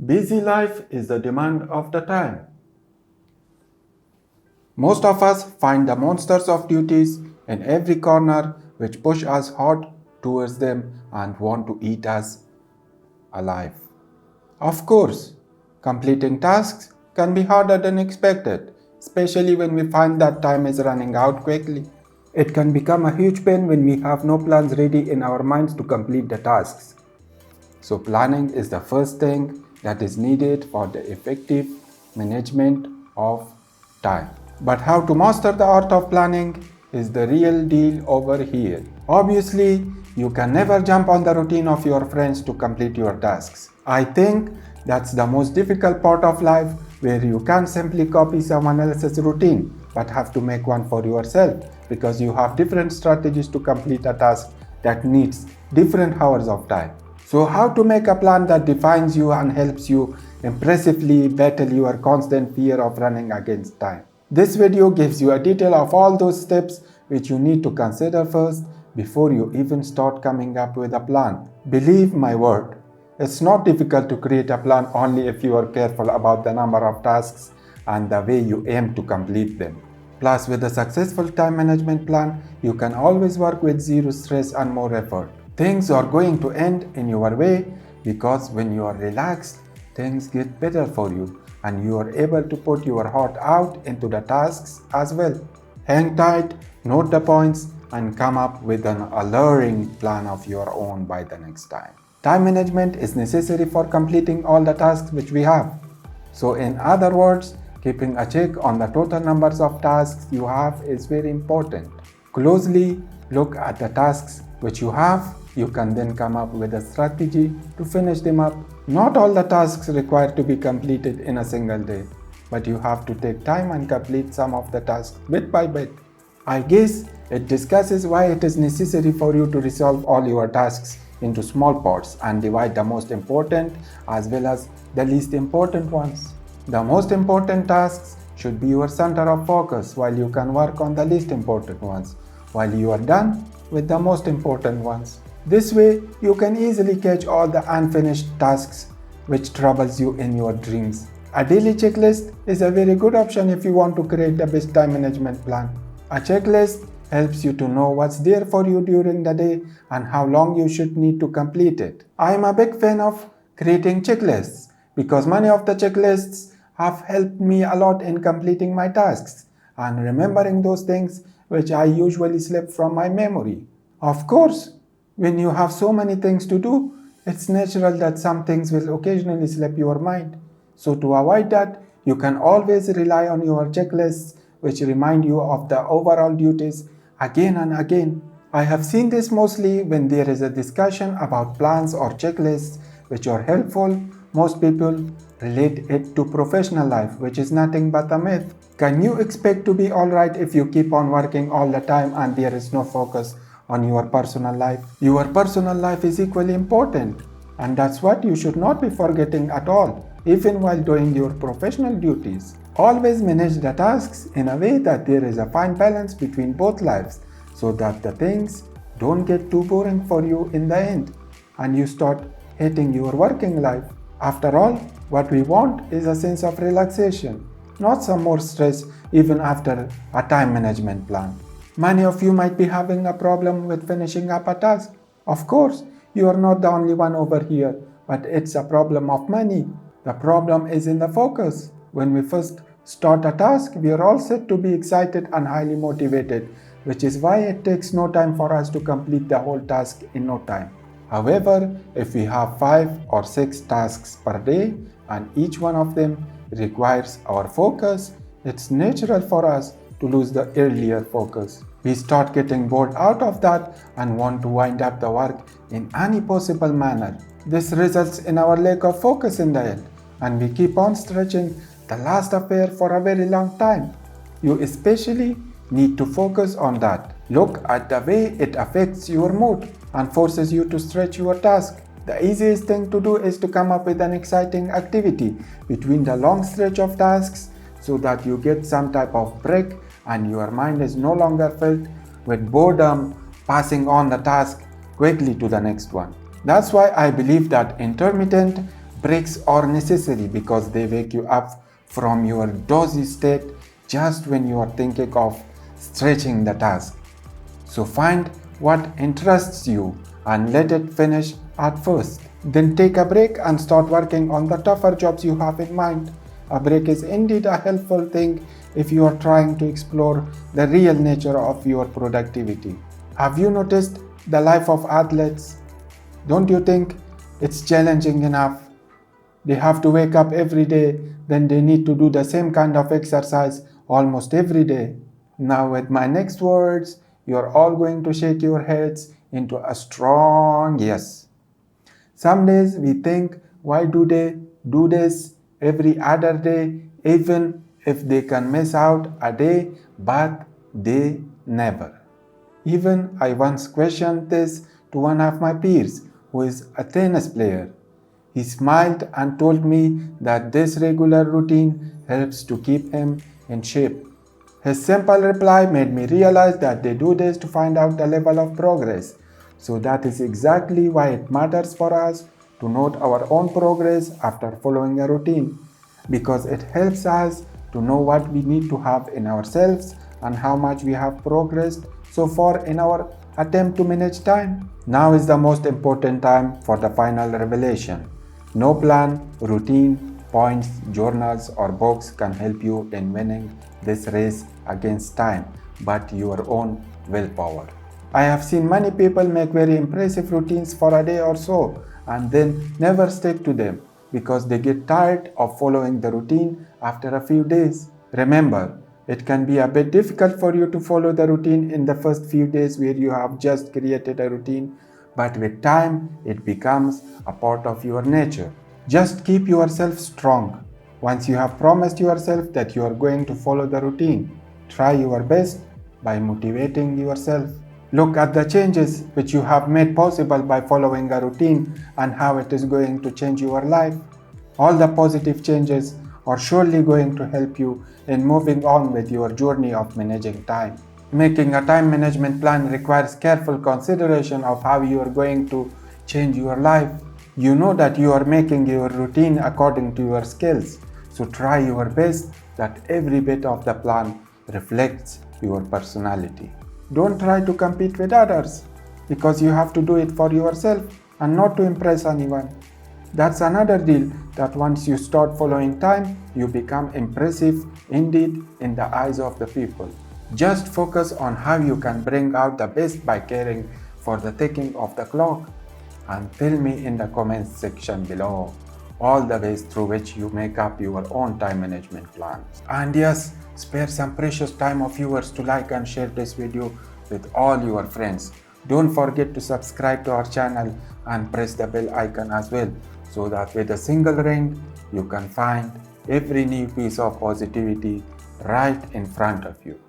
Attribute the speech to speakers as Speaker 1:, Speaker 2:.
Speaker 1: Busy life is the demand of the time. Most of us find the monsters of duties in every corner which push us hard towards them and want to eat us alive. Of course, completing tasks can be harder than expected, especially when we find that time is running out quickly. It can become a huge pain when we have no plans ready in our minds to complete the tasks. So planning is the first thing that is needed for the effective management of time. But how to master the art of planning is the real deal over here. Obviously, you can never jump on the routine of your friends to complete your tasks. I think that's the most difficult part of life, where you can't simply copy someone else's routine but have to make one for yourself because you have different strategies to complete a task that needs different hours of time. So how to make a plan that defines you and helps you impressively battle your constant fear of running against time. This video gives you a detail of all those steps which you need to consider first before you even start coming up with a plan. Believe my word, it's not difficult to create a plan only if you are careful about the number of tasks and the way you aim to complete them. Plus, with a successful time management plan, you can always work with zero stress and more effort. Things are going to end in your way because when you are relaxed, things get better for you and you are able to put your heart out into the tasks as well. Hang tight, note the points, and come up with an alluring plan of your own by the next time. Time management is necessary for completing all the tasks which we have. So in other words, keeping a check on the total numbers of tasks you have is very important. Closely look at the tasks which you have. You can then come up with a strategy to finish them up. Not all the tasks require to be completed in a single day, but you have to take time and complete some of the tasks bit by bit. I guess it discusses why it is necessary for you to resolve all your tasks into small parts and divide the most important as well as the least important ones. The most important tasks should be your center of focus while you can work on the least important ones while you are done with the most important ones. This way, you can easily catch all the unfinished tasks which troubles you in your dreams. A daily checklist is a very good option if you want to create the best time management plan. A checklist helps you to know what's there for you during the day and how long you should need to complete it. I am a big fan of creating checklists because many of the checklists have helped me a lot in completing my tasks and remembering those things which I usually slip from my memory. Of course, when you have so many things to do, it's natural that some things will occasionally slip your mind. So to avoid that, you can always rely on your checklists which remind you of the overall duties again and again. I have seen this mostly when there is a discussion about plans or checklists which are helpful. Most people relate it to professional life, which is nothing but a myth. Can you expect to be alright if you keep on working all the time and there is no focus on your personal life? Your personal life is equally important, and that's what you should not be forgetting at all, even while doing your professional duties. Always manage the tasks in a way that there is a fine balance between both lives so that the things don't get too boring for you in the end and you start hating your working life. After all, what we want is a sense of relaxation, not some more stress even after a time management plan. Many of you might be having a problem with finishing up a task. Of course, you are not the only one over here, but it's a problem of many. The problem is in the focus. When we first start a task, we are all set to be excited and highly motivated, which is why it takes no time for us to complete the whole task in no time. However, if we have 5 or 6 tasks per day and each one of them requires our focus, it's natural for us to lose the earlier focus. We start getting bored out of that and want to wind up the work in any possible manner. This results in our lack of focus in the end, and we keep on stretching the last affair for a very long time. You especially need to focus on that. Look at the way it affects your mood and forces you to stretch your task. The easiest thing to do is to come up with an exciting activity between the long stretch of tasks so that you get some type of break and your mind is no longer filled with boredom, passing on the task quickly to the next one. That's why I believe that intermittent Breaks are necessary because they wake you up from your dozy state just when you are thinking of stretching the task. So find what interests you and let it finish at first. Then take a break and start working on the tougher jobs you have in mind. A break is indeed a helpful thing if you are trying to explore the real nature of your productivity. Have you noticed the life of athletes? Don't you think it's challenging enough? They have to wake up every day, then they need to do the same kind of exercise almost every day. Now, with my next words, you're all going to shake your heads into a strong yes. Some days we think, why do they do this every other day, even if they can miss out a day, but they never. Even I once questioned this to one of my peers who is a tennis player. He smiled and told me that this regular routine helps to keep him in shape. His simple reply made me realize that they do this to find out the level of progress. So that is exactly why it matters for us to note our own progress after following a routine, because it helps us to know what we need to have in ourselves and how much we have progressed so far in our attempt to manage time. Now is the most important time for the final revelation. No plan, routine, points, journals, or books can help you in winning this race against time, but your own willpower. I have seen many people make very impressive routines for a day or so and then never stick to them because they get tired of following the routine after a few days. Remember, it can be a bit difficult for you to follow the routine in the first few days where you have just created a routine, but with time it becomes a part of your nature. Just keep yourself strong. Once you have promised yourself that you are going to follow the routine, try your best by motivating yourself. Look at the changes which you have made possible by following a routine and how it is going to change your life. All the positive changes are surely going to help you in moving on with your journey of managing time. Making a time management plan requires careful consideration of how you are going to change your life. You know that you are making your routine according to your skills, so try your best that every bit of the plan reflects your personality. Don't try to compete with others because you have to do it for yourself and not to impress anyone. That's another deal, that once you start following time, you become impressive indeed in the eyes of the people. Just focus on how you can bring out the best by caring for the ticking of the clock, and tell me in the comments section below all the ways through which you make up your own time management plans. And yes, spare some precious time of yours to like and share this video with all your friends. Don't forget to subscribe to our channel and press the bell icon as well, so that with a single ring you can find every new piece of positivity right in front of you.